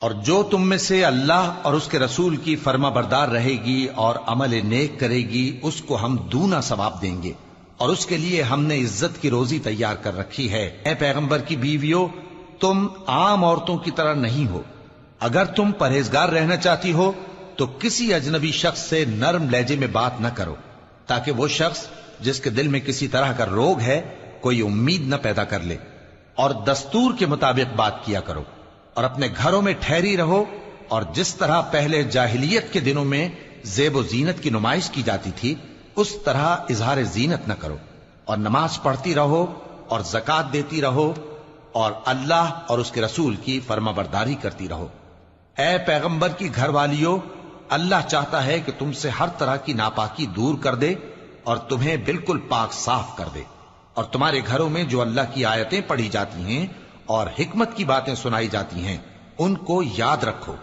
اور جو تم میں سے اللہ اور اس کے رسول کی فرما بردار رہے گی اور عمل نیک کرے گی اس کو ہم دونا ثواب دیں گے، اور اس کے لیے ہم نے عزت کی روزی تیار کر رکھی ہے۔ اے پیغمبر کی بیویوں، تم عام عورتوں کی طرح نہیں ہو۔ اگر تم پرہیزگار رہنا چاہتی ہو تو کسی اجنبی شخص سے نرم لہجے میں بات نہ کرو، تاکہ وہ شخص جس کے دل میں کسی طرح کا روگ ہے کوئی امید نہ پیدا کر لے، اور دستور کے مطابق بات کیا کرو، اور اپنے گھروں میں ٹھہری رہو، اور جس طرح پہلے جاہلیت کے دنوں میں زیب و زینت کی نمائش کی جاتی تھی اس طرح اظہار زینت نہ کرو، اور نماز پڑھتی رہو اور زکوٰۃ دیتی رہو، اور اللہ اور اس کے رسول کی فرما برداری کرتی رہو۔ اے پیغمبر کی گھر والیوں، اللہ چاہتا ہے کہ تم سے ہر طرح کی ناپاکی دور کر دے اور تمہیں بالکل پاک صاف کر دے، اور تمہارے گھروں میں جو اللہ کی آیتیں پڑھی جاتی ہیں اور حکمت کی باتیں سنائی جاتی ہیں ان کو یاد رکھو،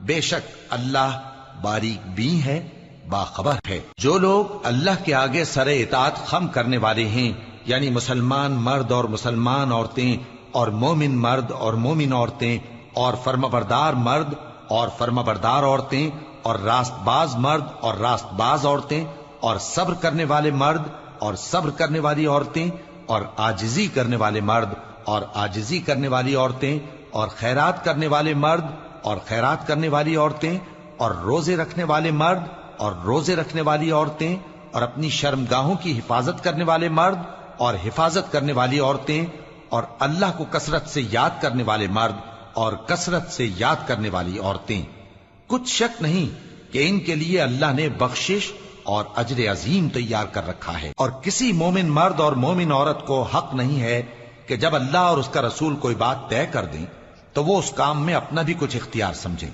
بے شک اللہ باریک بین ہے، باخبر ہے۔ جو لوگ اللہ کے آگے سر اطاعت خم کرنے والے ہیں، یعنی مسلمان مرد اور مسلمان عورتیں اور مومن مرد اور مومن عورتیں اور فرمانبردار مرد اور فرمانبردار عورتیں اور راست باز مرد اور راست باز عورتیں اور صبر کرنے والے مرد اور صبر کرنے والی عورتیں اور عاجزی کرنے والے مرد اور عاجزی کرنے والی عورتیں اور خیرات کرنے والے مرد اور خیرات کرنے والی عورتیں اور روزے رکھنے والے مرد اور روزے رکھنے والی عورتیں اور اپنی شرمگاہوں کی حفاظت کرنے والے مرد اور حفاظت کرنے والی عورتیں اور اللہ کو کثرت سے یاد کرنے والے مرد اور کثرت سے یاد کرنے والی عورتیں۔ کچھ شک نہیں کہ ان کے لیے اللہ نے بخشش اور اجر عظیم تیار کر رکھا ہے، اور کسی مومن مرد اور مومن عورت کو حق نہیں ہے کہ جب اللہ اور اس کا رسول کوئی بات طے کر دیں تو وہ اس کام میں اپنا بھی کچھ اختیار سمجھیں،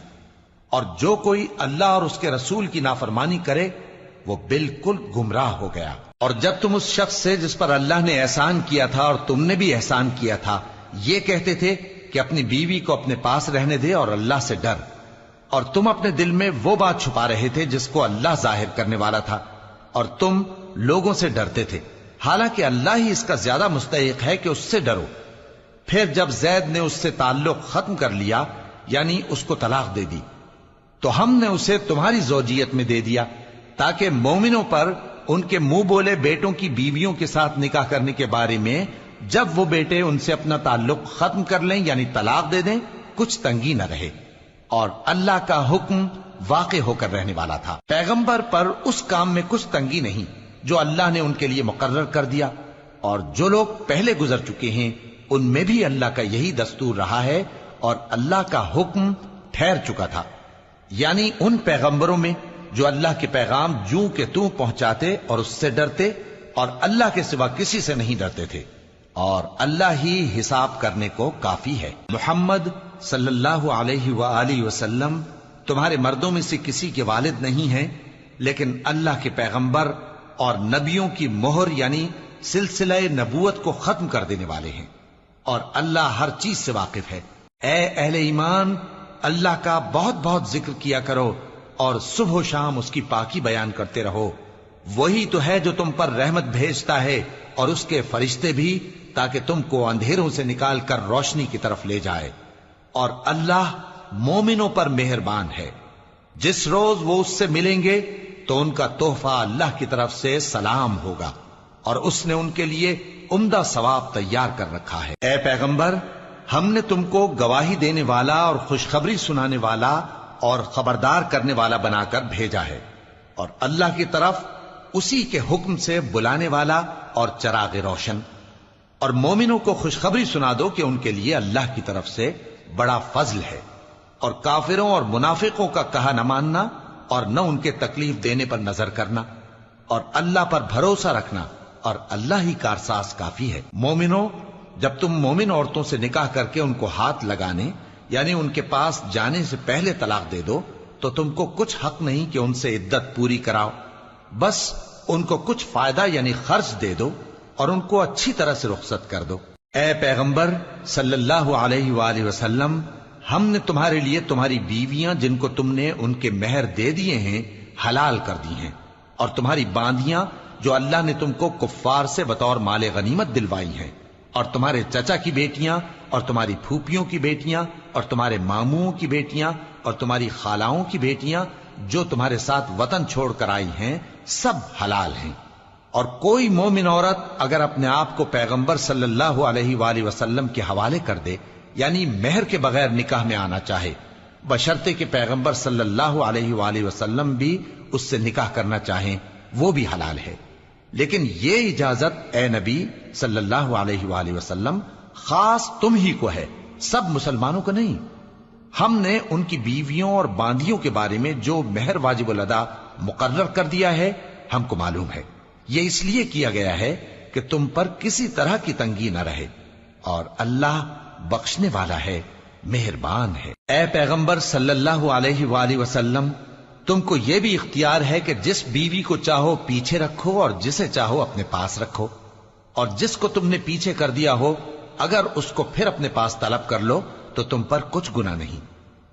اور جو کوئی اللہ اور اس کے رسول کی نافرمانی کرے وہ بالکل گمراہ ہو گیا۔ اور جب تم اس شخص سے جس پر اللہ نے احسان کیا تھا اور تم نے بھی احسان کیا تھا یہ کہتے تھے کہ اپنی بیوی کو اپنے پاس رہنے دے اور اللہ سے ڈر، اور تم اپنے دل میں وہ بات چھپا رہے تھے جس کو اللہ ظاہر کرنے والا تھا، اور تم لوگوں سے ڈرتے تھے، حالانکہ اللہ ہی اس کا زیادہ مستحق ہے کہ اس سے ڈرو۔ پھر جب زید نے اس سے تعلق ختم کر لیا یعنی اس کو طلاق دے دی تو ہم نے اسے تمہاری زوجیت میں دے دیا تاکہ مومنوں پر ان کے منہ بولے بیٹوں کی بیویوں کے ساتھ نکاح کرنے کے بارے میں جب وہ بیٹے ان سے اپنا تعلق ختم کر لیں یعنی طلاق دے دیں کچھ تنگی نہ رہے، اور اللہ کا حکم واقع ہو کر رہنے والا تھا۔ پیغمبر پر اس کام میں کچھ تنگی نہیں جو اللہ نے ان کے لیے مقرر کر دیا، اور جو لوگ پہلے گزر چکے ہیں ان میں بھی اللہ کا یہی دستور رہا ہے، اور اللہ کا حکم ٹھہر چکا تھا، یعنی ان پیغمبروں میں جو اللہ کے پیغام جوں کہ توں پہنچاتے اور اس سے ڈرتے اور اللہ کے سوا کسی سے نہیں ڈرتے تھے، اور اللہ ہی حساب کرنے کو کافی ہے۔ محمد صلی اللہ علیہ وآلہ وسلم تمہارے مردوں میں سے کسی کے والد نہیں ہیں، لیکن اللہ کے پیغمبر اور نبیوں کی مہر یعنی سلسلہ نبوت کو ختم کر دینے والے ہیں، اور اللہ ہر چیز سے واقف ہے۔ اے اہل ایمان، اللہ کا بہت بہت ذکر کیا کرو اور صبح و شام اس کی پاکی بیان کرتے رہو، وہی تو ہے جو تم پر رحمت بھیجتا ہے اور اس کے فرشتے بھی، تاکہ تم کو اندھیروں سے نکال کر روشنی کی طرف لے جائے، اور اللہ مومنوں پر مہربان ہے۔ جس روز وہ اس سے ملیں گے تو ان کا تحفہ اللہ کی طرف سے سلام ہوگا، اور اس نے ان کے لیے عمدہ ثواب تیار کر رکھا ہے۔ اے پیغمبر، ہم نے تم کو گواہی دینے والا اور خوشخبری سنانے والا اور خبردار کرنے والا بنا کر بھیجا ہے، اور اللہ کی طرف اسی کے حکم سے بلانے والا اور چراغ روشن۔ اور مومنوں کو خوشخبری سنا دو کہ ان کے لیے اللہ کی طرف سے بڑا فضل ہے، اور کافروں اور منافقوں کا کہا نہ ماننا اور نہ ان کے تکلیف دینے پر نظر کرنا، اور اللہ پر بھروسہ رکھنا، اور اللہ ہی کارساز کافی ہے۔ مومنوں، جب تم مومن عورتوں سے نکاح کر کے ان کو ہاتھ لگانے یعنی ان کے پاس جانے سے پہلے طلاق دے دو تو تم کو کچھ حق نہیں کہ ان سے عدت پوری کراؤ، بس ان کو کچھ فائدہ یعنی خرچ دے دو اور ان کو اچھی طرح سے رخصت کر دو۔ اے پیغمبر صلی اللہ علیہ وآلہ وسلم، ہم نے تمہارے لیے تمہاری بیویاں جن کو تم نے ان کے مہر دے دیے ہیں حلال کر دی ہیں، اور تمہاری باندیاں جو اللہ نے تم کو کفار سے بطور مال غنیمت دلوائی ہیں، اور تمہارے چچا کی بیٹیاں اور تمہاری پھوپھیوں کی بیٹیاں اور تمہارے ماموں کی بیٹیاں اور تمہاری خالاؤں کی بیٹیاں جو تمہارے ساتھ وطن چھوڑ کر آئی ہیں سب حلال ہیں۔ اور کوئی مومن عورت اگر اپنے آپ کو پیغمبر صلی اللہ علیہ وآلہ وسلم کے حوالے کر دے، یعنی مہر کے بغیر نکاح میں آنا چاہے، بشرطے کہ پیغمبر صلی اللہ علیہ وآلہ وسلم بھی اس سے نکاح کرنا چاہیں، وہ بھی حلال ہے۔ لیکن یہ اجازت اے نبی صلی اللہ علیہ وآلہ وسلم خاص تم ہی کو ہے، سب مسلمانوں کو نہیں۔ ہم نے ان کی بیویوں اور باندیوں کے بارے میں جو مہر واجب الادا مقرر کر دیا ہے ہم کو معلوم ہے، یہ اس لیے کیا گیا ہے کہ تم پر کسی طرح کی تنگی نہ رہے، اور اللہ بخشنے والا ہے، مہربان ہے۔ اے پیغمبر صلی اللہ علیہ وآلہ وسلم، تم کو یہ بھی اختیار ہے کہ جس بیوی کو چاہو پیچھے رکھو اور جسے چاہو اپنے پاس رکھو، اور جس کو تم نے پیچھے کر دیا ہو اگر اس کو پھر اپنے پاس طلب کر لو تو تم پر کچھ گناہ نہیں۔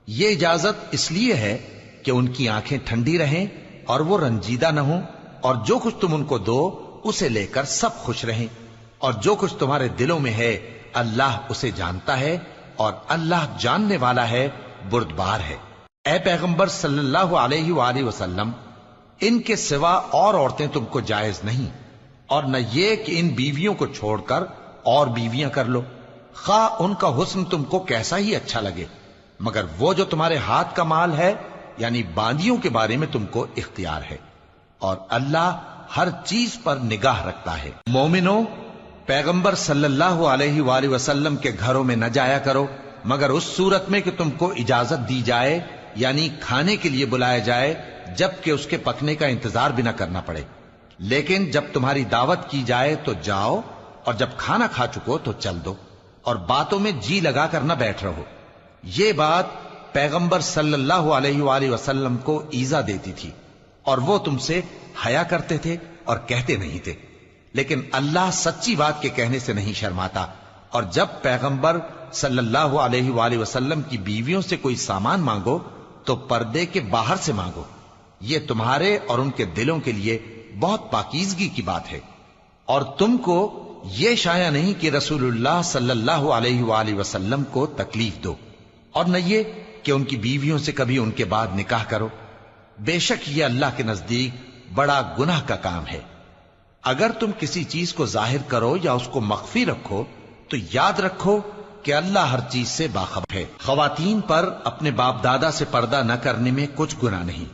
یہ اجازت اس لیے ہے کہ ان کی آنکھیں ٹھنڈی رہیں اور وہ رنجیدہ نہ ہوں، اور جو کچھ تم ان کو دو اسے لے کر سب خوش رہیں، اور جو کچھ تمہارے دلوں میں ہے اللہ اسے جانتا ہے، اور اللہ جاننے والا ہے، بردبار ہے۔ اے پیغمبر صلی اللہ علیہ وآلہ وسلم، ان کے سوا اور عورتیں تم کو جائز نہیں، اور نہ یہ کہ ان بیویوں کو چھوڑ کر اور بیویاں کر لو، خواہ ان کا حسن تم کو کیسا ہی اچھا لگے، مگر وہ جو تمہارے ہاتھ کا مال ہے یعنی باندیوں کے بارے میں تم کو اختیار ہے، اور اللہ ہر چیز پر نگاہ رکھتا ہے۔ مومنو، پیغمبر صلی اللہ علیہ وآلہ وسلم کے گھروں میں نہ جایا کرو مگر اس صورت میں کہ تم کو اجازت دی جائے، یعنی کھانے کے لیے بلایا جائے جبکہ اس کے پکنے کا انتظار بھی نہ کرنا پڑے۔ لیکن جب تمہاری دعوت کی جائے تو جاؤ، اور جب کھانا کھا چکو تو چل دو، اور باتوں میں جی لگا کر نہ بیٹھ رہو۔ یہ بات پیغمبر صلی اللہ علیہ وآلہ وسلم کو ایذا دیتی تھی، اور وہ تم سے حیا کرتے تھے اور کہتے نہیں تھے، لیکن اللہ سچی بات کے کہنے سے نہیں شرماتا، اور جب پیغمبر صلی اللہ علیہ وآلہ وسلم کی بیویوں سے کوئی سامان مانگو تو پردے کے باہر سے مانگو، یہ تمہارے اور ان کے دلوں کے لیے بہت پاکیزگی کی بات ہے۔ اور تم کو یہ شایع نہیں کہ رسول اللہ صلی اللہ علیہ وآلہ وسلم کو تکلیف دو، اور نہ یہ کہ ان کی بیویوں سے کبھی ان کے بعد نکاح کرو، بے شک یہ اللہ کے نزدیک بڑا گناہ کا کام ہے۔ اگر تم کسی چیز کو ظاہر کرو یا اس کو مخفی رکھو تو یاد رکھو کہ اللہ ہر چیز سے باخبر ہے۔ خواتین پر اپنے باپ دادا سے پردہ نہ کرنے میں کچھ گناہ نہیں،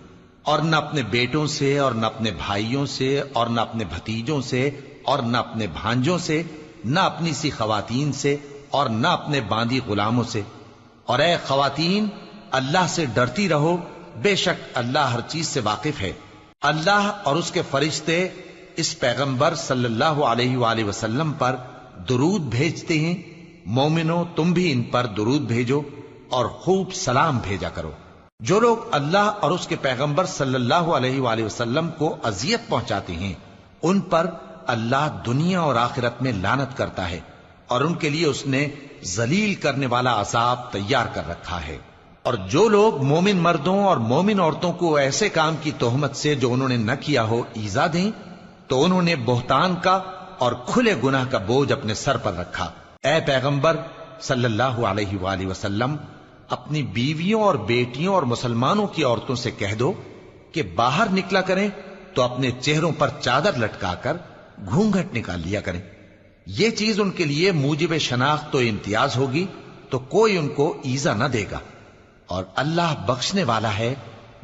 اور نہ اپنے بیٹوں سے اور نہ اپنے بھائیوں سے اور نہ اپنے بھتیجوں سے اور نہ اپنے بھانجوں سے، نہ اپنی سی خواتین سے اور نہ اپنے باندی غلاموں سے۔ اور اے خواتین، اللہ سے ڈرتی رہو، بے شک اللہ ہر چیز سے واقف ہے۔ اللہ اور اس کے فرشتے اس پیغمبر صلی اللہ علیہ وآلہ وسلم پر درود بھیجتے ہیں، مومنو تم بھی ان پر درود بھیجو اور خوب سلام بھیجا کرو۔ جو لوگ اللہ اور اس کے پیغمبر صلی اللہ علیہ وآلہ وسلم کو اذیت پہنچاتے ہیں ان پر اللہ دنیا اور آخرت میں لعنت کرتا ہے، اور ان کے لیے اس نے ذلیل کرنے والا عذاب تیار کر رکھا ہے۔ اور جو لوگ مومن مردوں اور مومن عورتوں کو ایسے کام کی تہمت سے جو انہوں نے نہ کیا ہو ایذا دیں تو انہوں نے بہتان کا اور کھلے گناہ کا بوجھ اپنے سر پر رکھا۔ اے پیغمبر صلی اللہ علیہ وآلہ وسلم، اپنی بیویوں اور بیٹیوں اور مسلمانوں کی عورتوں سے کہہ دو کہ باہر نکلا کریں تو اپنے چہروں پر چادر لٹکا کر گھونگھٹ نکال لیا کریں، یہ چیز ان کے لیے موجب شناخت و امتیاز ہوگی تو کوئی ان کو ایذا نہ دے گا، اور اللہ بخشنے والا ہے،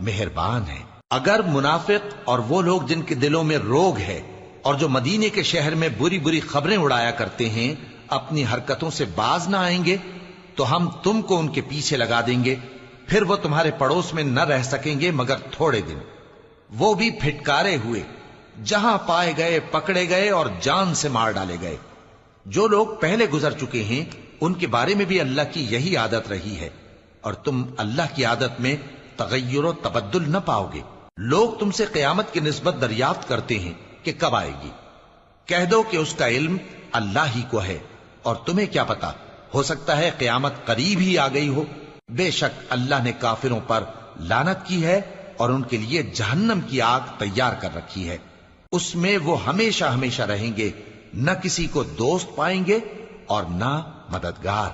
مہربان ہے۔ اگر منافق اور وہ لوگ جن کے دلوں میں روگ ہے اور جو مدینے کے شہر میں بری بری خبریں اڑایا کرتے ہیں اپنی حرکتوں سے باز نہ آئیں گے تو ہم تم کو ان کے پیچھے لگا دیں گے، پھر وہ تمہارے پڑوس میں نہ رہ سکیں گے مگر تھوڑے دن، وہ بھی پھٹکارے ہوئے، جہاں پائے گئے پکڑے گئے اور جان سے مار ڈالے گئے۔ جو لوگ پہلے گزر چکے ہیں ان کے بارے میں بھی اللہ کی یہی عادت رہی ہے، اور تم اللہ کی عادت میں تغیر و تبدل نہ پاؤ گے۔ لوگ تم سے قیامت کی نسبت دریافت کرتے ہیں کہ کب آئے گی، کہہ دو کہ اس کا علم اللہ ہی کو ہے، اور تمہیں کیا پتا، ہو سکتا ہے قیامت قریب ہی آ گئی ہو۔ بے شک اللہ نے کافروں پر لعنت کی ہے اور ان کے لیے جہنم کی آگ تیار کر رکھی ہے، اس میں وہ ہمیشہ ہمیشہ رہیں گے، نہ کسی کو دوست پائیں گے اور نہ مددگار۔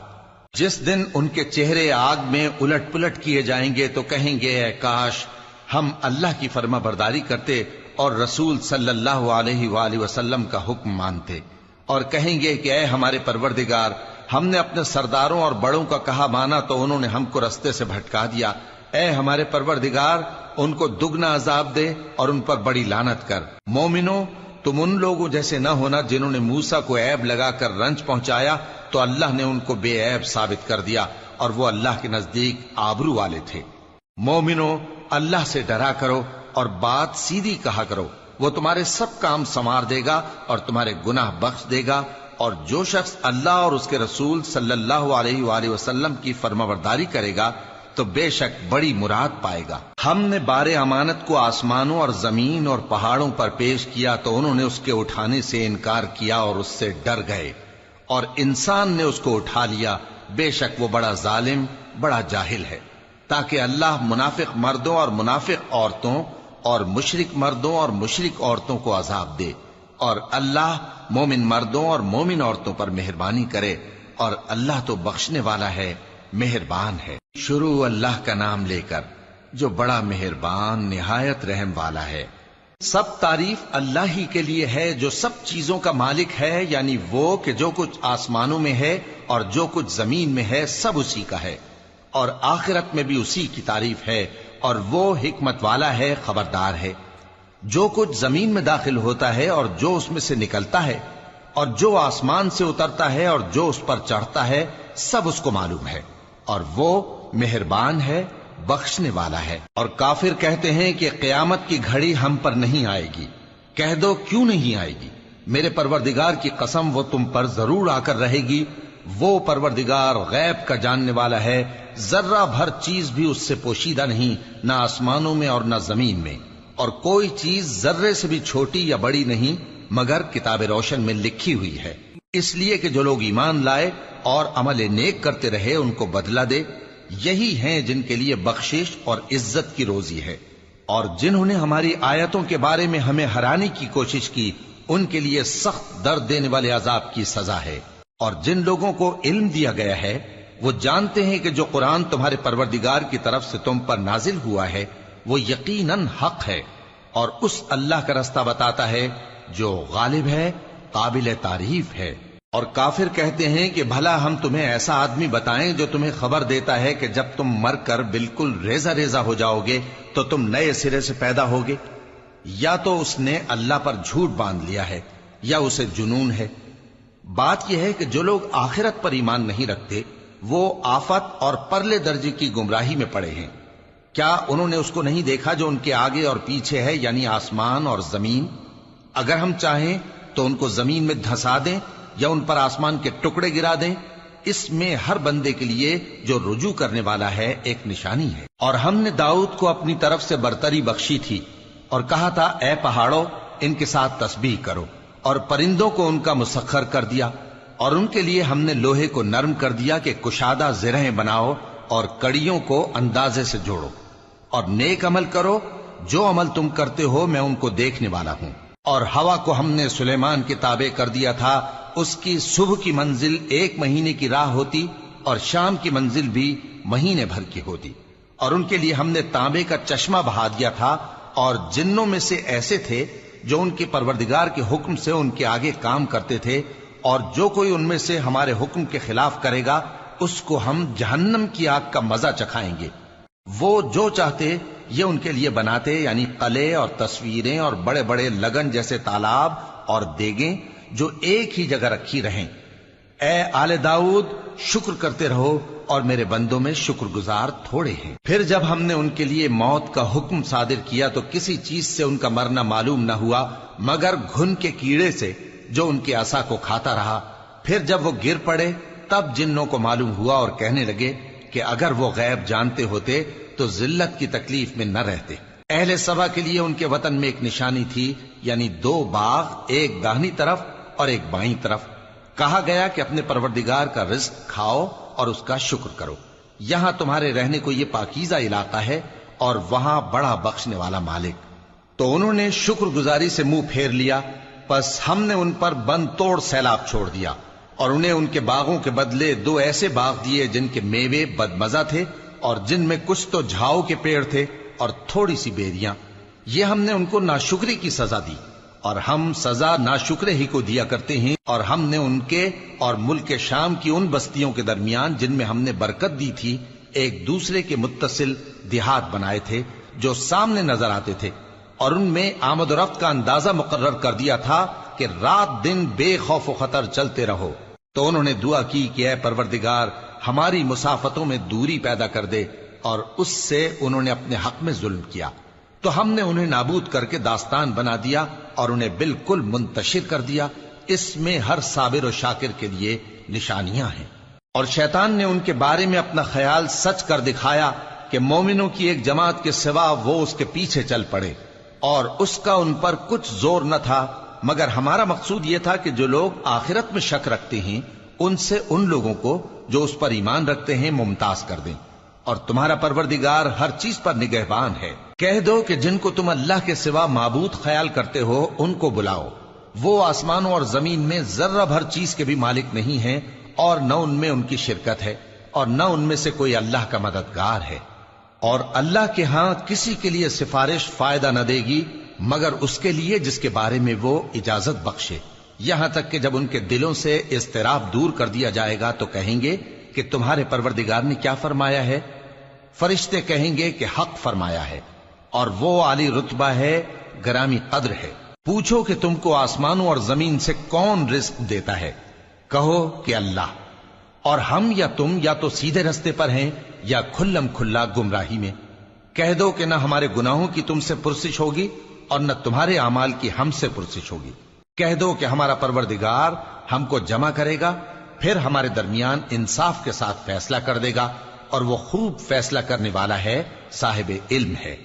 جس دن ان کے چہرے آگ میں الٹ پلٹ کیے جائیں گے تو کہیں گے اے کاش ہم اللہ کی فرما برداری کرتے اور رسول صلی اللہ علیہ وآلہ وسلم کا حکم مانتے، اور کہیں گے کہ اے ہمارے پروردگار، ہم نے اپنے سرداروں اور بڑوں کا کہا مانا تو انہوں نے ہم کو رستے سے بھٹکا دیا۔ اے ہمارے پروردگار، ان کو دگنا عذاب دے اور ان پر بڑی لعنت کر۔ مومنو، تم ان لوگوں جیسے نہ ہونا جنہوں نے موسیٰ کو عیب لگا کر رنج پہنچایا تو اللہ نے ان کو بے عیب ثابت کر دیا اور وہ اللہ کے نزدیک آبرو والے تھے۔ مومنو، اللہ سے ڈرا کرو اور بات سیدھی کہا کرو، وہ تمہارے سب کام سنوار دے گا اور تمہارے گناہ بخش دے گا، اور جو شخص اللہ اور اس کے رسول صلی اللہ علیہ وآلہ وسلم کی فرمانبرداری کرے گا تو بے شک بڑی مراد پائے گا۔ ہم نے بار امانت کو آسمانوں اور زمین اور پہاڑوں پر پیش کیا تو انہوں نے اس کے اٹھانے سے انکار کیا اور اس سے ڈر گئے، اور انسان نے اس کو اٹھا لیا، بے شک وہ بڑا ظالم، بڑا جاہل ہے، تاکہ اللہ منافق مردوں اور منافق عورتوں اور مشرک مردوں اور مشرک عورتوں کو عذاب دے، اور اللہ مومن مردوں اور مومن عورتوں پر مہربانی کرے، اور اللہ تو بخشنے والا ہے، مہربان ہے۔ شروع اللہ کا نام لے کر جو بڑا مہربان نہایت رحم والا ہے۔ سب تعریف اللہ ہی کے لیے ہے جو سب چیزوں کا مالک ہے، یعنی وہ کہ جو کچھ آسمانوں میں ہے اور جو کچھ زمین میں ہے سب اسی کا ہے، اور آخرت میں بھی اسی کی تعریف ہے، اور وہ حکمت والا ہے، خبردار ہے۔ جو کچھ زمین میں داخل ہوتا ہے اور جو اس میں سے نکلتا ہے، اور جو آسمان سے اترتا ہے اور جو اس پر چڑھتا ہے، سب اس کو معلوم ہے، اور وہ مہربان ہے، بخشنے والا ہے۔ اور کافر کہتے ہیں کہ قیامت کی گھڑی ہم پر نہیں آئے گی۔ کہہ دو کیوں نہیں آئے گی؟ میرے پروردگار کی قسم وہ تم پر ضرور آ کر رہے گی۔ وہ پروردگار غیب کا جاننے والا ہے، ذرہ بھر چیز بھی اس سے پوشیدہ نہیں، نہ آسمانوں میں اور نہ زمین میں، اور کوئی چیز ذرے سے بھی چھوٹی یا بڑی نہیں مگر کتاب روشن میں لکھی ہوئی ہے، اس لیے کہ جو لوگ ایمان لائے اور عمل نیک کرتے رہے ان کو بدلہ دے۔ یہی ہیں جن کے لیے بخشش اور عزت کی روزی ہے، اور جنہوں نے ہماری آیتوں کے بارے میں ہمیں ہرانے کی کوشش کی ان کے لیے سخت درد دینے والے عذاب کی سزا ہے۔ اور جن لوگوں کو علم دیا گیا ہے وہ جانتے ہیں کہ جو قرآن تمہارے پروردگار کی طرف سے تم پر نازل ہوا ہے وہ یقیناً حق ہے، اور اس اللہ کا رستہ بتاتا ہے جو غالب ہے، قابل تعریف ہے۔ اور کافر کہتے ہیں کہ بھلا ہم تمہیں ایسا آدمی بتائیں جو تمہیں خبر دیتا ہے کہ جب تم مر کر بالکل ریزہ ریزہ ہو جاؤ گے تو تم نئے سرے سے پیدا ہوگے؟ یا تو اس نے اللہ پر جھوٹ باندھ لیا ہے یا اسے جنون ہے۔ بات یہ ہے کہ جو لوگ آخرت پر ایمان نہیں رکھتے وہ آفت اور پرلے درجے کی گمراہی میں پڑے ہیں۔ کیا انہوں نے اس کو نہیں دیکھا جو ان کے آگے اور پیچھے ہے، یعنی آسمان اور زمین؟ اگر ہم چاہیں تو ان کو زمین میں دھسا دیں یا ان پر آسمان کے ٹکڑے گرا دیں، اس میں ہر بندے کے لیے جو رجوع کرنے والا ہے ایک نشانی ہے۔ اور ہم نے داؤد کو اپنی طرف سے برتری بخشی تھی اور کہا تھا اے پہاڑوں ان کے ساتھ تسبیح کرو، اور پرندوں کو ان کا مسخر کر دیا، اور ان کے لیے ہم نے لوہے کو نرم کر دیا کہ کشادہ زرہیں بناؤ اور کڑیوں کو اندازے سے جوڑو، اور نیک عمل کرو، جو عمل تم کرتے ہو میں ان کو دیکھنے والا ہوں۔ اور ہوا کو ہم نے سلیمان کے تابع کر دیا تھا، اس کی صبح کی منزل 1 مہینے کی راہ ہوتی اور شام کی منزل بھی مہینے بھر کی ہوتی، اور ان کے لیے ہم نے تانبے کا چشمہ بہا دیا تھا، اور جنوں میں سے ایسے تھے جو ان کے پروردگار کے حکم سے ان کے آگے کام کرتے تھے، اور جو کوئی ان میں سے ہمارے حکم کے خلاف کرے گا اس کو ہم جہنم کی آگ کا مزہ چکھائیں گے۔ وہ جو چاہتے یہ ان کے لیے بناتے، یعنی قلعے اور تصویریں اور بڑے بڑے لگن جیسے تالاب اور دیگیں جو ایک ہی جگہ رکھی رہیں۔ اے آل داؤد، شکر کرتے رہو اور میرے بندوں میں شکر گزار تھوڑے ہیں۔ پھر جب ہم نے ان کے لیے موت کا حکم صادر کیا تو کسی چیز سے ان کا مرنا معلوم نہ ہوا مگر گھن کے کیڑے سے جو ان کے عصا کو کھاتا رہا۔ پھر جب وہ گر پڑے تب جنوں کو معلوم ہوا اور کہنے لگے کہ اگر وہ غیب جانتے ہوتے تو ذلت کی تکلیف میں نہ رہتے۔ اہل سبا کے لیے ان کے وطن میں ایک نشانی تھی، یعنی 2 باغ، ایک داہنی طرف اور ایک بائیں طرف۔ کہا گیا کہ اپنے پروردگار کا رزق کھاؤ اور اس کا شکر کرو، یہاں تمہارے رہنے کو یہ پاکیزہ علاقہ ہے اور وہاں بڑا بخشنے والا مالک۔ تو انہوں نے شکر گزاری سے منہ پھیر لیا، پس ہم نے ان پر بند توڑ سیلاب چھوڑ دیا، اور انہیں ان کے باغوں کے بدلے 2 ایسے باغ دیے جن کے میوے بدمزہ تھے اور جن میں کچھ تو جھاؤ کے پیڑ تھے اور تھوڑی سی بیریاں۔ یہ ہم نے ان کو ناشکری کی سزا دی، اور ہم سزا ناشکرے ہی کو دیا کرتے ہیں۔ اور ہم نے ان کے اور ملک شام کی ان بستیوں کے درمیان جن میں ہم نے برکت دی تھی ایک دوسرے کے متصل دیہات بنائے تھے جو سامنے نظر آتے تھے، اور ان میں آمد و رفت کا اندازہ مقرر کر دیا تھا کہ رات دن بے خوف و خطر چلتے رہو۔ تو انہوں نے دعا کی کہ اے پروردگار ہماری مسافتوں میں دوری پیدا کر دے، اور اس سے انہوں نے اپنے حق میں ظلم کیا، تو ہم نے انہیں نابود کر کے داستان بنا دیا اور انہیں بالکل منتشر کر دیا۔ اس میں ہر صابر و شاکر کے لیے نشانیاں ہیں۔ اور شیطان نے ان کے بارے میں اپنا خیال سچ کر دکھایا کہ مومنوں کی ایک جماعت کے سوا وہ اس کے پیچھے چل پڑے، اور اس کا ان پر کچھ زور نہ تھا، مگر ہمارا مقصود یہ تھا کہ جو لوگ آخرت میں شک رکھتے ہیں ان سے ان لوگوں کو جو اس پر ایمان رکھتے ہیں ممتاز کر دیں، اور تمہارا پروردگار ہر چیز پر نگہبان ہے۔ کہہ دو کہ جن کو تم اللہ کے سوا معبود خیال کرتے ہو ان کو بلاؤ، وہ آسمانوں اور زمین میں ذرہ بھر چیز کے بھی مالک نہیں ہیں، اور نہ ان میں ان کی شرکت ہے، اور نہ ان میں سے کوئی اللہ کا مددگار ہے، اور اللہ کے ہاں کسی کے لیے سفارش فائدہ نہ دے گی مگر اس کے لیے جس کے بارے میں وہ اجازت بخشے، یہاں تک کہ جب ان کے دلوں سے اضطراب دور کر دیا جائے گا تو کہیں گے کہ تمہارے پروردگار نے کیا فرمایا ہے؟ فرشتے کہیں گے کہ حق فرمایا ہے، اور وہ عالی رتبہ ہے، گرامی قدر ہے۔ پوچھو کہ تم کو آسمانوں اور زمین سے کون رزق دیتا ہے؟ کہو کہ اللہ، اور ہم یا تم یا تو سیدھے رستے پر ہیں یا کھلم کھلا گمراہی میں۔ کہہ دو کہ نہ ہمارے گناہوں کی تم سے پرسش ہوگی اور نہ تمہارے اعمال کی ہم سے پرسش ہوگی۔ کہہ دو کہ ہمارا پروردگار ہم کو جمع کرے گا، پھر ہمارے درمیان انصاف کے ساتھ فیصلہ کر دے گا، اور وہ خوب فیصلہ کرنے والا ہے، صاحب علم ہے۔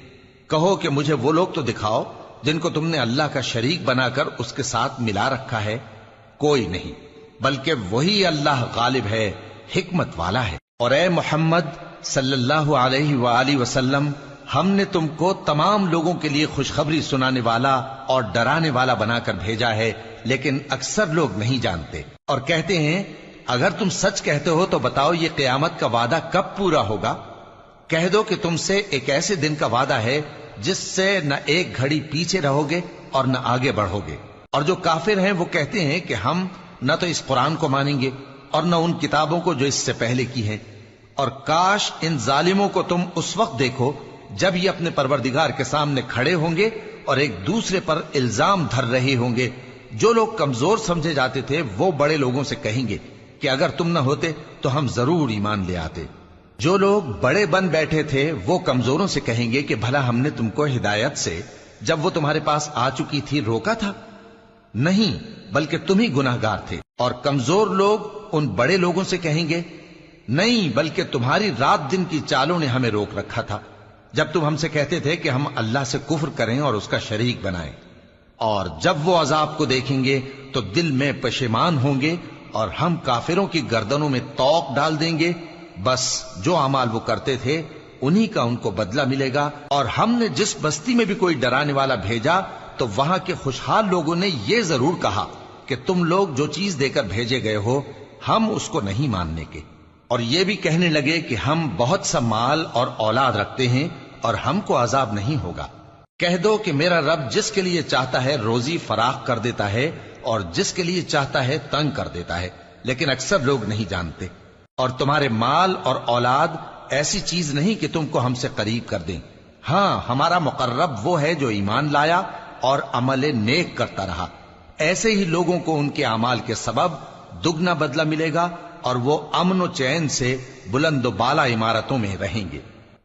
کہو کہ مجھے وہ لوگ تو دکھاؤ جن کو تم نے اللہ کا شریک بنا کر اس کے ساتھ ملا رکھا ہے۔ کوئی نہیں، بلکہ وہی اللہ غالب ہے، حکمت والا ہے۔ اور اے محمد صلی اللہ علیہ وآلہ وسلم، ہم نے تم کو تمام لوگوں کے لیے خوشخبری سنانے والا اور ڈرانے والا بنا کر بھیجا ہے، لیکن اکثر لوگ نہیں جانتے، اور کہتے ہیں اگر تم سچ کہتے ہو تو بتاؤ یہ قیامت کا وعدہ کب پورا ہوگا؟ کہہ دو کہ تم سے ایک ایسے دن کا وعدہ ہے جس سے نہ ایک گھڑی پیچھے رہو گے اور نہ آگے بڑھو گے۔ اور جو کافر ہیں وہ کہتے ہیں کہ ہم نہ تو اس قرآن کو مانیں گے اور نہ ان کتابوں کو جو اس سے پہلے کی ہیں، اور کاش ان ظالموں کو تم اس وقت دیکھو جب یہ اپنے پروردگار کے سامنے کھڑے ہوں گے اور ایک دوسرے پر الزام دھر رہے ہوں گے۔ جو لوگ کمزور سمجھے جاتے تھے وہ بڑے لوگوں سے کہیں گے کہ اگر تم نہ ہوتے تو ہم ضرور ایمان لے آتے۔ جو لوگ بڑے بن بیٹھے تھے وہ کمزوروں سے کہیں گے کہ بھلا ہم نے تم کو ہدایت سے جب وہ تمہارے پاس آ چکی تھی روکا تھا؟ نہیں، بلکہ تم ہی گناہ گار تھے۔ اور کمزور لوگ ان بڑے لوگوں سے کہیں گے نہیں، بلکہ تمہاری رات دن کی چالوں نے ہمیں روک رکھا تھا جب تم ہم سے کہتے تھے کہ ہم اللہ سے کفر کریں اور اس کا شریک بنائیں۔ اور جب وہ عذاب کو دیکھیں گے تو دل میں پشیمان ہوں گے، اور ہم کافروں کی گردنوں میں طوق ڈال دیں گے۔ بس جو اعمال وہ کرتے تھے انہی کا ان کو بدلہ ملے گا۔ اور ہم نے جس بستی میں بھی کوئی ڈرانے والا بھیجا تو وہاں کے خوشحال لوگوں نے یہ ضرور کہا کہ تم لوگ جو چیز دے کر بھیجے گئے ہو ہم اس کو نہیں ماننے کے، اور یہ بھی کہنے لگے کہ ہم بہت سا مال اور اولاد رکھتے ہیں اور ہم کو عذاب نہیں ہوگا۔ کہہ دو کہ میرا رب جس کے لیے چاہتا ہے روزی فراخ کر دیتا ہے اور جس کے لیے چاہتا ہے تنگ کر دیتا ہے، لیکن اکثر لوگ نہیں جانتے۔ اور تمہارے مال اور اولاد ایسی چیز نہیں کہ تم کو ہم سے قریب کر دیں۔ ہاں، ہمارا مقرب وہ ہے جو ایمان لایا اور عمل نیک کرتا رہا۔ ایسے ہی لوگوں کو ان کے اعمال کے سبب دگنا بدلہ ملے گا، اور وہ امن و چین سے بلند و بالا عمارتوں میں رہیں گے۔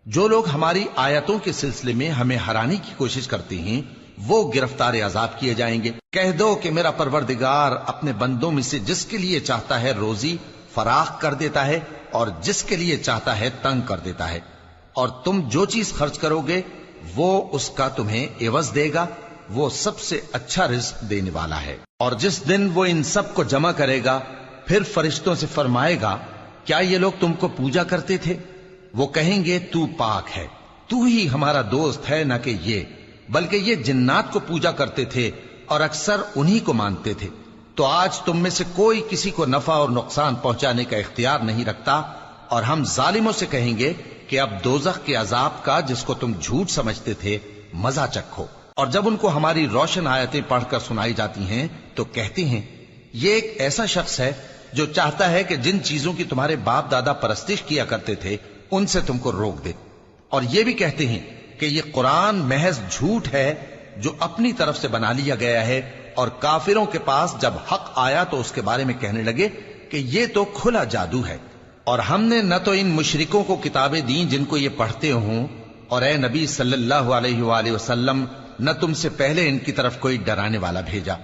جو لوگ ہماری آیتوں کے سلسلے میں ہمیں ہرانے کی کوشش کرتے ہیں وہ گرفتار عذاب کیے جائیں گے۔ کہہ دو کہ میرا پروردگار اپنے بندوں میں سے جس کے لیے چاہتا ہے روزی فراخ کر دیتا ہے اور جس کے لیے چاہتا ہے تنگ کر دیتا ہے، اور تم جو چیز خرچ کرو گے وہ اس کا تمہیں عوض دے گا، وہ سب سے اچھا رزق دینے والا ہے۔ اور جس دن وہ ان سب کو جمع کرے گا پھر فرشتوں سے فرمائے گا کیا یہ لوگ تم کو پوجا کرتے تھے؟ وہ کہیں گے تو پاک ہے، تو ہی ہمارا دوست ہے، نہ کہ یہ، بلکہ یہ جنات کو پوجا کرتے تھے اور اکثر انہی کو مانتے تھے۔ تو آج تم میں سے کوئی کسی کو نفع اور نقصان پہنچانے کا اختیار نہیں رکھتا، اور ہم ظالموں سے کہیں گے کہ اب دوزخ کے عذاب کا، جس کو تم جھوٹ سمجھتے تھے، مزہ چکھو۔ اور جب ان کو ہماری روشن آیتیں پڑھ کر سنائی جاتی ہیں تو کہتے ہیں یہ ایک ایسا شخص ہے جو چاہتا ہے کہ جن چیزوں کی تمہارے باپ دادا پرستش کیا کرتے تھے ان سے تم کو روک دے، اور یہ بھی کہتے ہیں کہ یہ قرآن محض جھوٹ ہے جو اپنی طرف سے بنا لیا گیا ہے، اور کافروں کے پاس جب حق آیا تو اس کے بارے میں کہنے لگے کہ یہ تو کھلا جادو ہے۔ اور ہم نے نہ تو ان مشرکوں کو کتابیں دیں جن کو یہ پڑھتے ہوں، اور اے نبی صلی اللہ علیہ وآلہ وسلم نہ تم سے پہلے ان کی طرف کوئی ڈرانے والا بھیجا،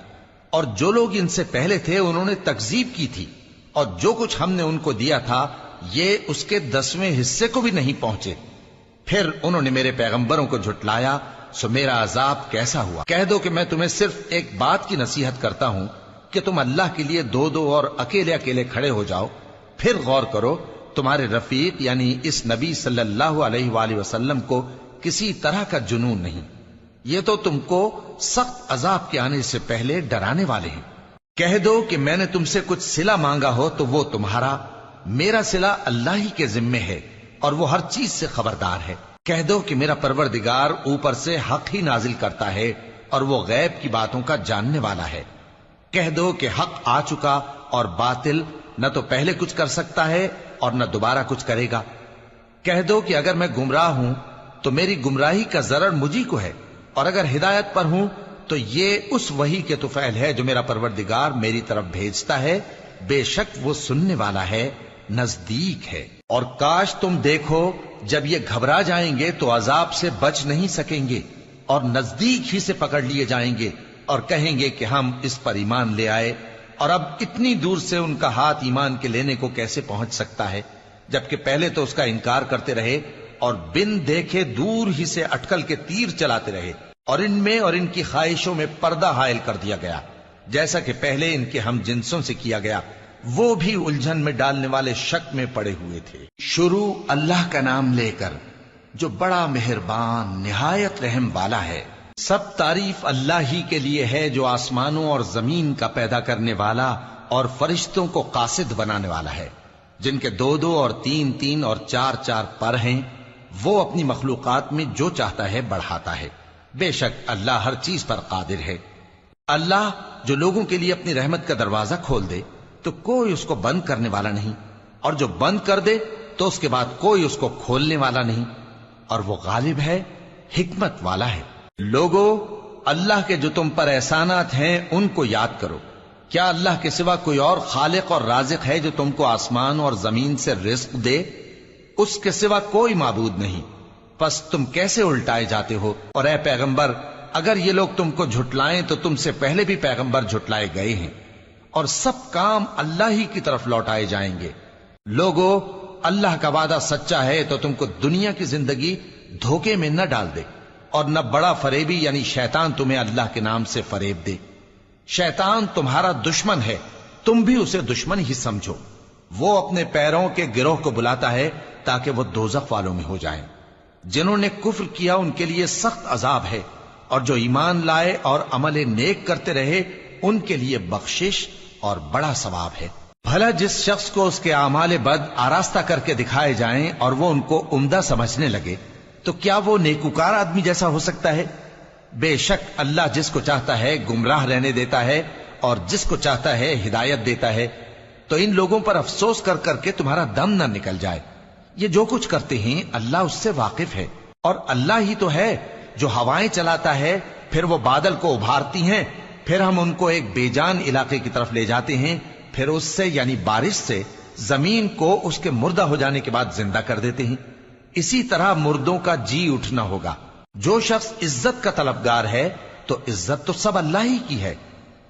اور جو لوگ ان سے پہلے تھے انہوں نے تکذیب کی تھی، اور جو کچھ ہم نے ان کو دیا تھا یہ اس کے 10ویں حصے کو بھی نہیں پہنچے۔ پھر انہوں نے میرے پیغمبروں کو جھٹلایا، سو میرا عذاب کیسا ہوا۔ کہہ دو کہ میں تمہیں صرف ایک بات کی نصیحت کرتا ہوں کہ تم اللہ کے لیے دو دو اور اکیلے اکیلے کھڑے ہو جاؤ، پھر غور کرو تمہارے رفیق یعنی اس نبی صلی اللہ علیہ وآلہ وسلم کو کسی طرح کا جنون نہیں، یہ تو تم کو سخت عذاب کے آنے سے پہلے ڈرانے والے ہیں۔ کہہ دو کہ میں نے تم سے کچھ صلہ مانگا ہو تو وہ تمہارا، میرا صلہ اللہ ہی کے ذمے ہے اور وہ ہر چیز سے خبردار ہے۔ کہہ دو کہ میرا پروردگار اوپر سے حق ہی نازل کرتا ہے اور وہ غیب کی باتوں کا جاننے والا ہے۔ کہہ دو کہ حق آ چکا اور باطل نہ تو پہلے کچھ کر سکتا ہے اور نہ دوبارہ کچھ کرے گا۔ کہہ دو کہ اگر میں گمراہ ہوں تو میری گمراہی کا ضرر مجھی کو ہے، اور اگر ہدایت پر ہوں تو یہ اس وحی کے طفیل ہے جو میرا پروردگار میری طرف بھیجتا ہے، بے شک وہ سننے والا ہے، نزدیک ہے۔ اور کاش تم دیکھو جب یہ گھبرا جائیں گے تو عذاب سے بچ نہیں سکیں گے اور نزدیک ہی سے پکڑ لیے جائیں گے، اور کہیں گے کہ ہم اس پر ایمان لے آئے، اور اب اتنی دور سے ان کا ہاتھ ایمان کے لینے کو کیسے پہنچ سکتا ہے، جبکہ پہلے تو اس کا انکار کرتے رہے اور بن دیکھے دور ہی سے اٹکل کے تیر چلاتے رہے، اور ان میں اور ان کی خواہشوں میں پردہ حائل کر دیا گیا، جیسا کہ پہلے ان کے ہم جنسوں سے کیا گیا، وہ بھی الجھن میں ڈالنے والے شک میں پڑے ہوئے تھے۔ شروع اللہ کا نام لے کر جو بڑا مہربان نہایت رحم والا ہے۔ سب تعریف اللہ ہی کے لیے ہے جو آسمانوں اور زمین کا پیدا کرنے والا اور فرشتوں کو قاصد بنانے والا ہے، جن کے 2 اور 3 اور 4 پر ہیں، وہ اپنی مخلوقات میں جو چاہتا ہے بڑھاتا ہے، بے شک اللہ ہر چیز پر قادر ہے۔ اللہ جو لوگوں کے لیے اپنی رحمت کا دروازہ کھول دے تو کوئی اس کو بند کرنے والا نہیں، اور جو بند کر دے تو اس کے بعد کوئی اس کو کھولنے والا نہیں، اور وہ غالب ہے، حکمت والا ہے۔ لوگو، اللہ کے جو تم پر احسانات ہیں ان کو یاد کرو۔ کیا اللہ کے سوا کوئی اور خالق اور رازق ہے جو تم کو آسمان اور زمین سے رزق دے؟ اس کے سوا کوئی معبود نہیں، پس تم کیسے الٹائے جاتے ہو؟ اور اے پیغمبر، اگر یہ لوگ تم کو جھٹلائیں تو تم سے پہلے بھی پیغمبر جھٹلائے گئے ہیں، اور سب کام اللہ ہی کی طرف لوٹائے جائیں گے۔ لوگو، اللہ کا وعدہ سچا ہے تو تم کو دنیا کی زندگی دھوکے میں نہ ڈال دے، اور نہ بڑا فریبی یعنی شیطان تمہیں اللہ کے نام سے فریب دے۔ شیطان تمہارا دشمن ہے، تم بھی اسے دشمن ہی سمجھو۔ وہ اپنے پیروں کے گروہ کو بلاتا ہے تاکہ وہ دوزخ والوں میں ہو جائیں۔ جنہوں نے کفر کیا ان کے لیے سخت عذاب ہے، اور جو ایمان لائے اور عمل نیک کرتے رہے ان کے لیے بخشش اور بڑا ثواب ہے۔ بھلا جس شخص کو اس کے اعمال بد آراستہ کر کے دکھائے جائیں اور وہ ان کو عمدہ سمجھنے لگے تو کیا وہ نیکوکار آدمی جیسا ہو سکتا ہے؟ بے شک اللہ جس کو چاہتا ہے گمراہ رہنے دیتا ہے اور جس کو چاہتا ہے ہدایت دیتا ہے۔ تو ان لوگوں پر افسوس کر کر کے تمہارا دم نہ نکل جائے، یہ جو کچھ کرتے ہیں اللہ اس سے واقف ہے، اور اللہ ہی تو ہے جو ہوائیں چلاتا ہے، پھر وہ بادل کو ابھارتی ہیں، پھر ہم ان کو ایک بے جان علاقے کی طرف لے جاتے ہیں، پھر اس سے یعنی بارش سے زمین کو اس کے مردہ ہو جانے کے بعد زندہ کر دیتے ہیں۔ اسی طرح مردوں کا جی اٹھنا ہوگا۔ جو شخص عزت کا طلبگار ہے تو عزت تو سب اللہ ہی کی ہے،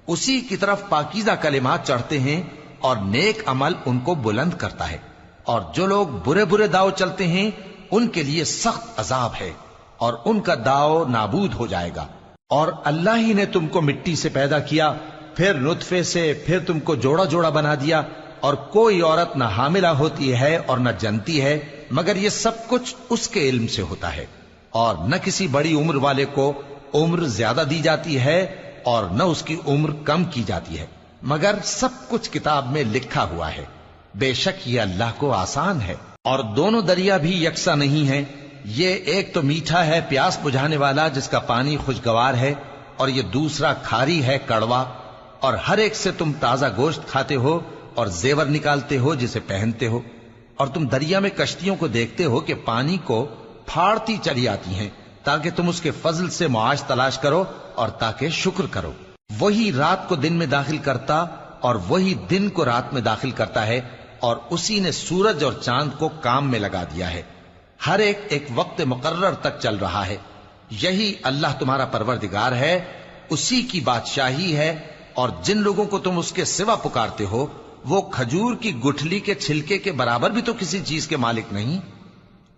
اسی کی طرف پاکیزہ کلمات چڑھتے ہیں اور نیک عمل ان کو بلند کرتا ہے، اور جو لوگ برے برے داؤ چلتے ہیں ان کے لیے سخت عذاب ہے، اور ان کا داؤ نابود ہو جائے گا۔ اور اللہ ہی نے تم کو مٹی سے پیدا کیا، پھر نطفے سے، پھر تم کو جوڑا جوڑا بنا دیا، اور کوئی عورت نہ حاملہ ہوتی ہے اور نہ جنتی ہے، مگر یہ سب کچھ اس کے علم سے ہوتا ہے۔ اور نہ کسی بڑی عمر والے کو عمر زیادہ دی جاتی ہے اور نہ اس کی عمر کم کی جاتی ہے، مگر سب کچھ کتاب میں لکھا ہوا ہے، بے شک یہ اللہ کو آسان ہے۔ اور دونوں دریا بھی یکساں نہیں ہیں، یہ ایک تو میٹھا ہے پیاس بجھانے والا جس کا پانی خوشگوار ہے، اور یہ دوسرا کھاری ہے کڑوا، اور ہر ایک سے تم تازہ گوشت کھاتے ہو اور زیور نکالتے ہو جسے پہنتے ہو، اور تم دریا میں کشتیوں کو دیکھتے ہو کہ پانی کو پھاڑتی چلی آتی ہیں تاکہ تم اس کے فضل سے معاش تلاش کرو اور تاکہ شکر کرو۔ وہی رات کو دن میں داخل کرتا اور وہی دن کو رات میں داخل کرتا ہے، اور اسی نے سورج اور چاند کو کام میں لگا دیا ہے، ہر ایک ایک وقت مقرر تک چل رہا ہے۔ یہی اللہ تمہارا پروردگار ہے، اسی کی بادشاہی ہے، اور جن لوگوں کو تم اس کے سوا پکارتے ہو وہ کھجور کی گٹھلی کے چھلکے کے برابر بھی تو کسی چیز کے مالک نہیں۔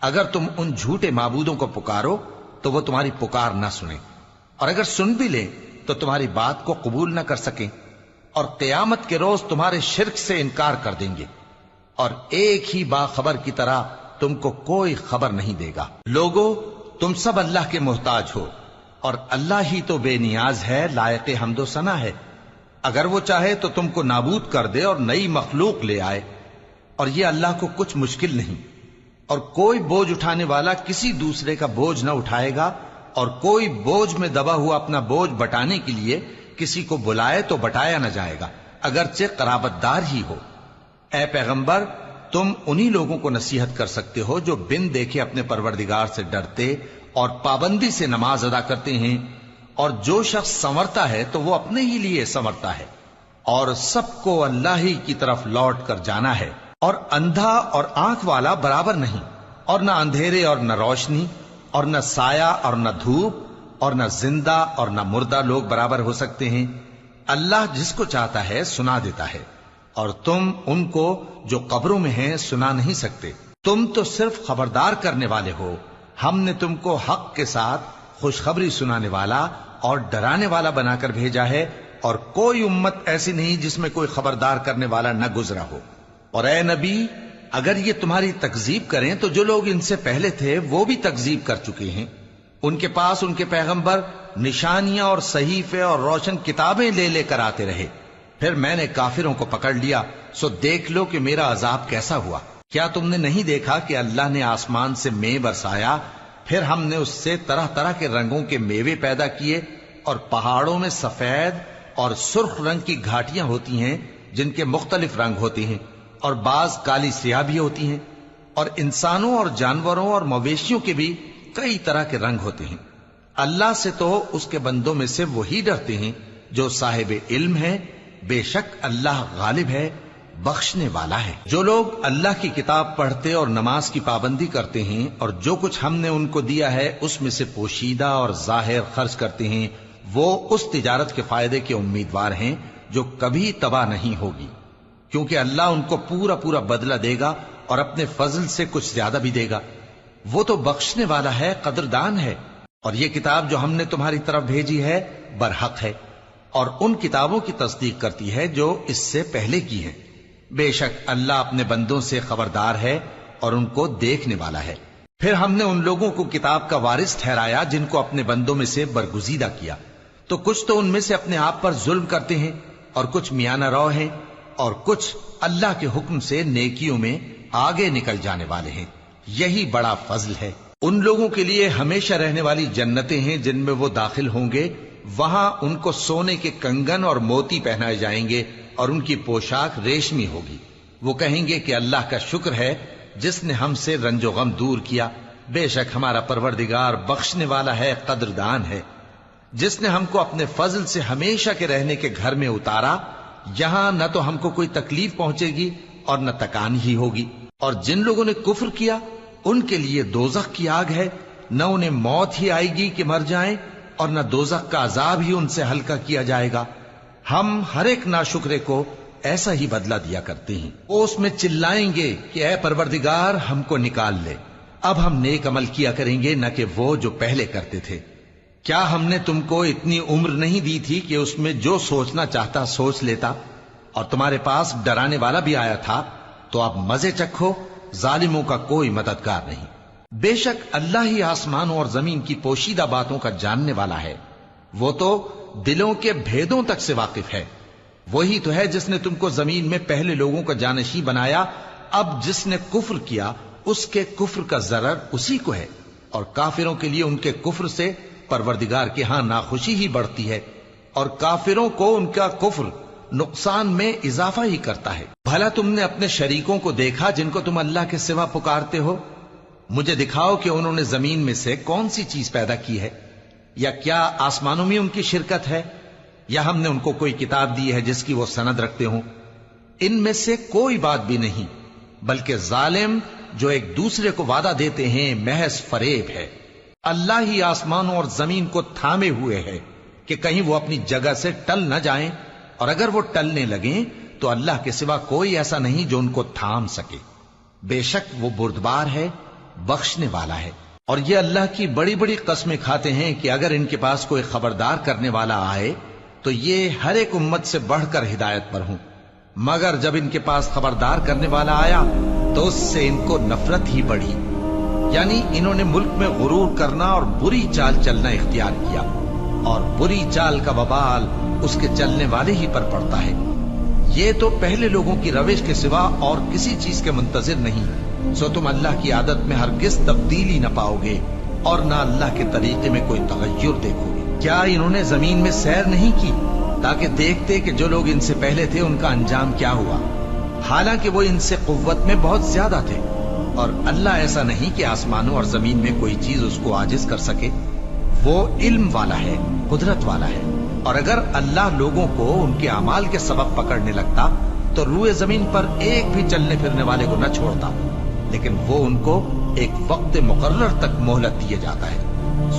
اگر تم ان جھوٹے معبودوں کو پکارو تو وہ تمہاری پکار نہ سنیں، اور اگر سن بھی لیں تو تمہاری بات کو قبول نہ کر سکیں، اور قیامت کے روز تمہارے شرک سے انکار کر دیں گے، اور ایک ہی باخبر کی طرح تم کو کوئی خبر نہیں دے گا۔ لوگو، تم سب اللہ کے محتاج ہو، اور اللہ ہی تو بے نیاز ہے، لائق حمد و ثنا ہے۔ اگر وہ چاہے تو تم کو نابود کر دے اور نئی مخلوق لے آئے، اور یہ اللہ کو کچھ مشکل نہیں۔ اور کوئی بوجھ اٹھانے والا کسی دوسرے کا بوجھ نہ اٹھائے گا، اور کوئی بوجھ میں دبا ہوا اپنا بوجھ بٹانے کے لیے کسی کو بلائے تو بٹایا نہ جائے گا، اگرچہ قرابت دار ہی ہو۔ اے پیغمبر، تم انہی لوگوں کو نصیحت کر سکتے ہو جو بن دیکھے اپنے پروردگار سے ڈرتے اور پابندی سے نماز ادا کرتے ہیں، اور جو شخص سنورتا ہے تو وہ اپنے ہی لیے سنورتا ہے، اور سب کو اللہ ہی کی طرف لوٹ کر جانا ہے۔ اور اندھا اور آنکھ والا برابر نہیں، اور نہ اندھیرے اور نہ روشنی، اور نہ سایہ اور نہ دھوپ، اور نہ زندہ اور نہ مردہ لوگ برابر ہو سکتے ہیں۔ اللہ جس کو چاہتا ہے سنا دیتا ہے، اور تم ان کو جو قبروں میں ہیں سنا نہیں سکتے۔ تم تو صرف خبردار کرنے والے ہو، ہم نے تم کو حق کے ساتھ خوشخبری سنانے والا اور ڈرانے والا بنا کر بھیجا ہے، اور کوئی امت ایسی نہیں جس میں کوئی خبردار کرنے والا نہ گزرا ہو۔ اور اے نبی، اگر یہ تمہاری تکذیب کریں تو جو لوگ ان سے پہلے تھے وہ بھی تکذیب کر چکے ہیں۔ ان کے پاس ان کے پیغمبر نشانیاں اور صحیفے اور روشن کتابیں لے لے کر آتے رہے، پھر میں نے کافروں کو پکڑ لیا، سو دیکھ لو کہ میرا عذاب کیسا ہوا۔ کیا تم نے نہیں دیکھا کہ اللہ نے آسمان سے مے برسایا، پھر ہم نے اس سے طرح طرح کے رنگوں کے میوے پیدا کیے، اور پہاڑوں میں سفید اور سرخ رنگ کی گھاٹیاں ہوتی ہیں جن کے مختلف رنگ ہوتے ہیں، اور بعض کالی سیاہ بھی ہوتی ہیں، اور انسانوں اور جانوروں اور مویشیوں کے بھی کئی طرح کے رنگ ہوتے ہیں۔ اللہ سے تو اس کے بندوں میں سے وہی ڈرتے ہیں جو صاحب علم ہے، بے شک اللہ غالب ہے، بخشنے والا ہے۔ جو لوگ اللہ کی کتاب پڑھتے اور نماز کی پابندی کرتے ہیں، اور جو کچھ ہم نے ان کو دیا ہے اس میں سے پوشیدہ اور ظاہر خرچ کرتے ہیں، وہ اس تجارت کے فائدے کے امیدوار ہیں جو کبھی تباہ نہیں ہوگی، کیونکہ اللہ ان کو پورا پورا بدلہ دے گا اور اپنے فضل سے کچھ زیادہ بھی دے گا۔ وہ تو بخشنے والا ہے، قدردان ہے۔ اور یہ کتاب جو ہم نے تمہاری طرف بھیجی ہے برحق ہے، اور ان کتابوں کی تصدیق کرتی ہے جو اس سے پہلے کی ہیں۔ بے شک اللہ اپنے بندوں سے خبردار ہے اور ان کو دیکھنے والا ہے۔ پھر ہم نے ان لوگوں کو کتاب کا وارث ٹھہرایا جن کو اپنے بندوں میں سے برگزیدہ کیا، تو کچھ تو ان میں سے اپنے آپ پر ظلم کرتے ہیں، اور کچھ میانہ رو ہیں، اور کچھ اللہ کے حکم سے نیکیوں میں آگے نکل جانے والے ہیں۔ یہی بڑا فضل ہے۔ ان لوگوں کے لیے ہمیشہ رہنے والی جنتیں ہیں جن میں وہ داخل ہوں گے، وہاں ان کو سونے کے کنگن اور موتی پہنائے جائیں گے، اور ان کی پوشاک ریشمی ہوگی۔ وہ کہیں گے کہ اللہ کا شکر ہے جس نے ہم سے رنج و غم دور کیا، بے شک ہمارا پروردگار بخشنے والا ہے، قدردان ہے۔ جس نے ہم کو اپنے فضل سے ہمیشہ کے رہنے کے گھر میں اتارا، یہاں نہ تو ہم کو کوئی تکلیف پہنچے گی اور نہ تکان ہی ہوگی۔ اور جن لوگوں نے کفر کیا ان کے لیے دوزخ کی آگ ہے، نہ انہیں موت ہی آئے گی کہ مر جائیں، اور نہ دوزخ کا عذاب ہی ان سے ہلکا کیا جائے گا۔ ہم ہر ایک ناشکرے کو ایسا ہی بدلہ دیا کرتے ہیں۔ وہ اس میں چلائیں گے کہ اے پروردگار ہم کو نکال لے، اب ہم نیک عمل کیا کریں گے نہ کہ وہ جو پہلے کرتے تھے۔ کیا ہم نے تم کو اتنی عمر نہیں دی تھی کہ اس میں جو سوچنا چاہتا سوچ لیتا، اور تمہارے پاس ڈرانے والا بھی آیا تھا، تو اب مزے چکھو، ظالموں کا کوئی مددگار نہیں۔ بے شک اللہ ہی آسمانوں اور زمین کی پوشیدہ باتوں کا جاننے والا ہے، وہ تو دلوں کے بھیدوں تک سے واقف ہے۔ وہی تو ہے جس نے تم کو زمین میں پہلے لوگوں کا جانشیں بنایا. اب جس نے کفر کیا اس کے کفر کا ضرر اسی کو ہے، اور کافروں کے لیے ان کے کفر سے پروردگار کے ہاں ناخوشی ہی بڑھتی ہے، اور کافروں کو ان کا کفر نقصان میں اضافہ ہی کرتا ہے. بھلا تم نے اپنے شریکوں کو دیکھا جن کو تم اللہ کے سوا پکارتے ہو؟ مجھے دکھاؤ کہ انہوں نے زمین میں سے کون سی چیز پیدا کی ہے، یا کیا آسمانوں میں ان کی شرکت ہے، یا ہم نے ان کو کوئی کتاب دی ہے جس کی وہ سند رکھتے ہوں؟ ان میں سے کوئی بات بھی نہیں، بلکہ ظالم جو ایک دوسرے کو وعدہ دیتے ہیں محض فریب ہے. اللہ ہی آسمانوں اور زمین کو تھامے ہوئے ہے کہ کہیں وہ اپنی جگہ سے ٹل نہ جائیں، اور اگر وہ ٹلنے لگیں تو اللہ کے سوا کوئی ایسا نہیں جو ان کو تھام سکے. بے شک وہ بردبار ہے، بخشنے والا ہے. اور یہ اللہ کی بڑی بڑی قسمیں کھاتے ہیں کہ اگر ان کے پاس کوئی خبردار کرنے والا آئے تو یہ ہر ایک امت سے بڑھ کر ہدایت پر ہوں، مگر جب ان کے پاس خبردار کرنے والا آیا تو اس سے ان کو نفرت ہی بڑھی. یعنی انہوں نے ملک میں غرور کرنا اور بری چال چلنا اختیار کیا، اور بری چال کا وبال اس کے چلنے والے ہی پر پڑتا ہے. یہ تو پہلے لوگوں کی روش کے سوا اور کسی چیز کے منتظر نہیں، سو تم اللہ کی عادت میں ہرگز تبدیلی نہ پاؤ گے اور نہ اللہ کے طریقے میں کوئی تغیر دیکھو گے. کیا انہوں نے زمین میں سیر نہیں کی تاکہ دیکھتے کہ جو لوگ ان سے پہلے تھے ان کا انجام کیا ہوا، حالانکہ وہ ان سے قوت میں بہت زیادہ تھے، اور اللہ ایسا نہیں کہ آسمانوں اور زمین میں کوئی چیز اس کو عاجز کر سکے. وہ علم والا ہے، قدرت والا ہے. اور اگر اللہ لوگوں کو ان کے اعمال کے سبب پکڑنے لگتا تو روئے زمین پر ایک بھی چلنے پھرنے والے کو نہ چھوڑتا، لیکن وہ ان کو ایک وقت مقرر تک مہلت دیے جاتا ہے.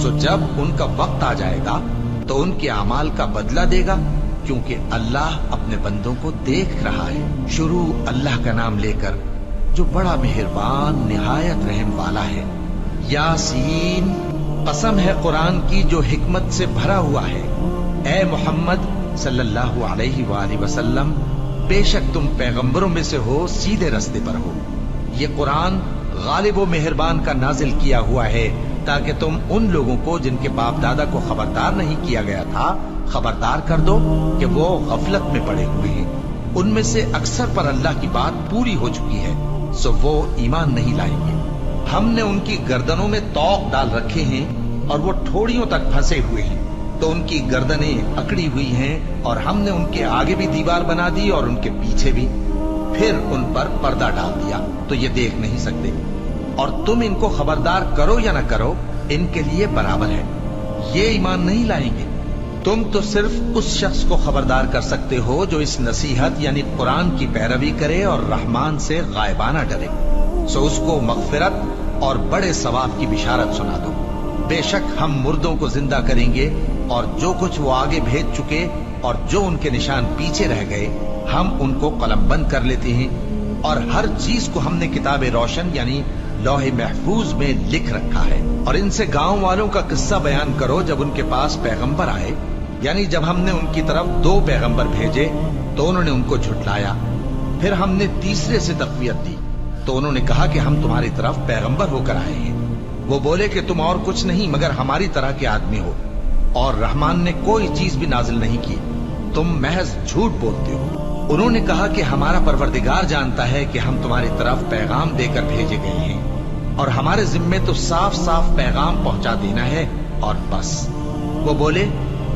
سو جب ان کا وقت آ جائے گا تو ان کے اعمال کا بدلہ دے گا، کیونکہ اللہ اپنے بندوں کو دیکھ رہا ہے. شروع اللہ کا نام لے کر جو بڑا مہربان نہایت رحم والا ہے. یاسین، قسم ہے قرآن کی جو حکمت سے بھرا ہوا ہے. اے محمد صلی اللہ علیہ وآلہ وسلم، بے شک تم پیغمبروں میں سے ہو، سیدھے رستے پر ہو. یہ قرآن غالب و مہربان کا نازل کیا ہوا ہے تاکہ تم ان لوگوں کو جن کے باپ دادا کو خبردار نہیں کیا گیا تھا خبردار کر دو کہ وہ غفلت میں پڑے ہوئے ہیں. ان میں سے اکثر پر اللہ کی بات پوری ہو چکی ہے، سو وہ ایمان نہیں لائیں گے. ہم نے ان کی گردنوں میں طوق ڈال رکھے ہیں اور وہ ٹھوڑیوں تک پھنسے ہوئے ہیں، تو ان کی گردنیں اکڑی ہوئی ہیں، اور ہم نے ان کے آگے بھی دیوار بنا دی اور ان کے پیچھے بھی، پھر ان پر پردہ ڈال دیا تو یہ دیکھ نہیں سکتے. اور تم ان کو خبردار کرو یا نہ کرو ان کے لیے برابر ہے، یہ ایمان نہیں لائیں گے. تم تو صرف اس شخص کو خبردار کر سکتے ہو جو اس نصیحت یعنی قرآن کی پیروی کرے اور رحمان سے غائبانہ ڈرے، سو اس کو مغفرت اور بڑے ثواب کی بشارت سنا دو. بے شک ہم مردوں کو زندہ کریں گے، اور جو کچھ وہ آگے بھیج چکے اور جو ان کے نشان پیچھے رہ گئے ہم ان کو قلم بند کر لیتے ہیں. اور ہر چیز کو ہم نے کتاب روشن یعنی لوح محفوظ میں لکھ رکھا ہے. اور ان سے گاؤں والوں کا قصہ بیان کرو جب ان کے پاس پیغمبر آئے، یعنی جب ہم نے ان کی طرف 2 پیغمبر بھیجے تو انہوں نے ان کو جھٹلایا، پھر ہم نے تیسرے سے تقویت دی تو انہوں نے کہا کہ ہم تمہاری طرف پیغمبر ہو کر آئے ہیں. وہ بولے کہ تم اور کچھ نہیں مگر ہماری طرح کے آدمی ہو، اور رحمان نے کوئی چیز بھی نازل نہیں کی، تم محض جھوٹ بولتے ہو. انہوں نے کہا کہ ہمارا پروردگار جانتا ہے کہ ہم تمہاری طرف پیغام دے کر بھیجے گئے ہیں، اور ہمارے ذمے تو صاف صاف پیغام پہنچا دینا ہے اور بس. وہ بولے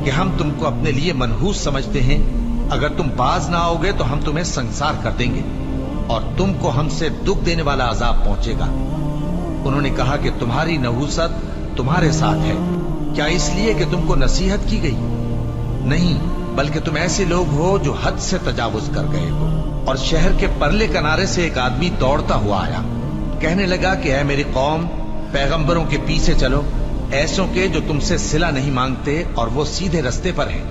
کہ ہم تم کو اپنے لیے منحوس سمجھتے ہیں، اگر تم باز نہ آؤ گے تو ہم تمہیں سنسار کر دیں گے اور تم کو ہم سے دکھ دینے والا عذاب پہنچے گا. انہوں نے کہا کہ تمہاری نحوست تمہارے ساتھ ہے، کیا اس لیے کہ تم کو نصیحت کی گئی؟ نہیں، بلکہ تم ایسے لوگ ہو جو حد سے تجاوز کر گئے ہو. اور شہر کے پرلے کنارے سے ایک آدمی دوڑتا ہوا آیا، کہنے لگا کہ اے میری قوم، پیغمبروں کے پیچھے چلو، ایسوں کے جو تم سے صلہ نہیں مانگتے اور وہ سیدھے رستے پر ہیں.